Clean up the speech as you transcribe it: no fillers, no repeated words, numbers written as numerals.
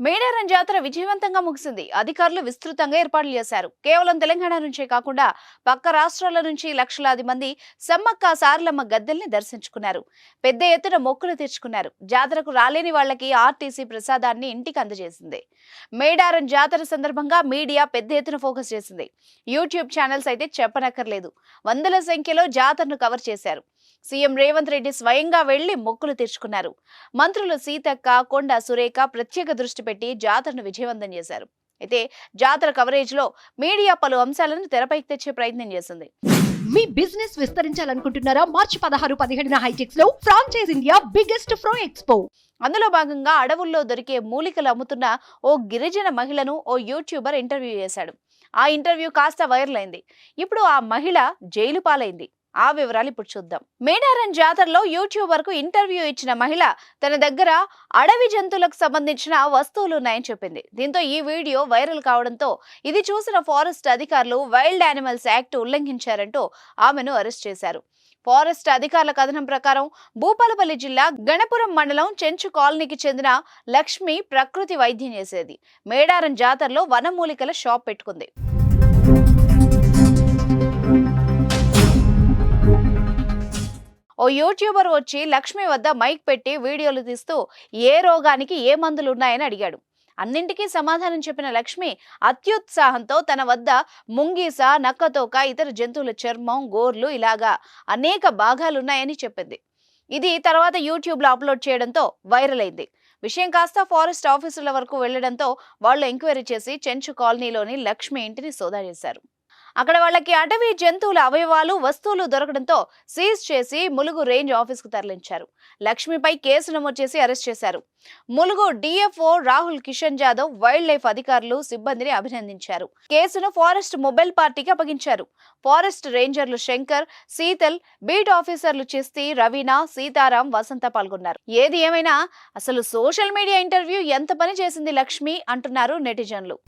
మేడారం జాతర విజయవంతంగా ముగిసింది. అధికారులు విస్తృతంగా ఏర్పాట్లు చేశారు. కేవలం తెలంగాణ నుంచే కాకుండా పక్క రాష్ట్రాల నుంచి లక్షలాది మంది సమ్మక్క సారలమ్మ గద్దెల్ని దర్శించుకున్నారు. పెద్ద ఎత్తున మొక్కులు తీర్చుకున్నారు. జాతరకు రాలేని వాళ్లకి ఆర్టీసీ ప్రసాదాన్ని ఇంటికి అందజేసింది. మేడారం జాతర సందర్భంగా మీడియా పెద్ద ఎత్తున ఫోకస్ చేసింది. యూట్యూబ్ ఛానల్స్ అయితే చెప్పనక్కర్లేదు. వందల సంఖ్యలో జాతరను కవర్ చేశారు. సీఎం రేవంత్ రెడ్డి స్వయంగా వెళ్లి మొక్కులు తీర్చుకున్నారు. మంత్రులు సీతక్క, కొండ సురేఖ ప్రత్యేక దృష్టి పెట్టి జాతరను విజయవంతం చేశారు. అయితే జాతర కవరేజ్ లో మీడియా పలు అంశాలను తెరపైకి తెచ్చే ప్రయత్నం చేసింది. మీ బిజినెస్ విస్తరించాలనుకుంటున్నారా? మార్చి 16-17 హైటెక్స్ లో ఫ్రాంచైజ్ ఇండియా బిగ్గెస్ట్ ఫ్రో ఎక్స్పో. అందులో భాగంగా అడవుల్లో దొరికే మూలికలు అమ్ముతున్న ఓ గిరిజన మహిళను ఓ యూట్యూబర్ ఇంటర్వ్యూ చేశాడు. ఆ ఇంటర్వ్యూ కాస్త వైరల్ అయింది. ఇప్పుడు ఆ మహిళ జైలు పాలైంది. ఆ వివరాలు ఇప్పుడు చూద్దాం. మేడారం జాతరలో యూట్యూబర్ కు ఇంటర్వ్యూ ఇచ్చిన మహిళ తన దగ్గర అడవి జంతువులకు సంబంధించిన వస్తువులు ఉన్నాయని చెప్పింది. దీంతో ఈ వీడియో వైరల్ కావడంతో ఇది చూసిన ఫారెస్ట్ అధికారులు వైల్డ్ యానిమల్స్ యాక్ట్ ఉల్లంఘించారంటూ ఆమెను అరెస్ట్ చేశారు. ఫారెస్ట్ అధికారుల కథనం ప్రకారం భూపాలపల్లి జిల్లా గణపురం మండలం చెంచు కాలనీకి చెందిన లక్ష్మి ప్రకృతి వైద్యం చేసేది. మేడారం జాతరలో వనమూలికల షాప్ పెట్టుకుంది. ఓ యూట్యూబర్ వచ్చి లక్ష్మి వద్ద మైక్ పెట్టి వీడియోలు తీస్తూ ఏ రోగానికి ఏ మందులు ఉన్నాయని అడిగాడు. అన్నింటికీ సమాధానం చెప్పిన లక్ష్మి అత్యుత్సాహంతో తన వద్ద ముంగీస, నక్కతోక, ఇతర జంతువుల చర్మం, గోర్లు ఇలాగా అనేక భాగాలున్నాయని చెప్పింది. ఇది తర్వాత యూట్యూబ్ లో అప్లోడ్ చేయడంతో వైరల్ అయింది. విషయం కాస్త ఫారెస్ట్ ఆఫీసుల వరకు వెళ్లడంతో వాళ్ళు ఎంక్వైరీ చేసి చెంచు కాలనీలోని లక్ష్మి ఇంటిని సోదా చేశారు. అక్కడ వాళ్ళకి అటవీ జంతువుల అవయవాలు, వస్తువులు దొరకడంతో సీజ్ చేసి ములుగు రేంజ్ ఆఫీస్ కు తరలించారు. లక్ష్మిపై కేసు నమోదు చేసి అరెస్ట్ చేశారు. Mulugu DFO Rahul Kishan Jadhav wild life అధికారులు, సిబ్బందిని అభినందించారు. కేసును ఫారెస్ట్ మొబైల్ పార్టీకి అప్పగించారు. ఫారెస్ట్ రేంజర్లు శంకర్, శీతల్, బీట్ ఆఫీసర్లు చిస్తి, రవీనా, సీతారాం, వసంత పాల్గొన్నారు. ఏది ఏమైనా అసలు సోషల్ మీడియా ఇంటర్వ్యూ ఎంత పని చేసింది లక్ష్మి అంటున్నారు నెటిజన్లు.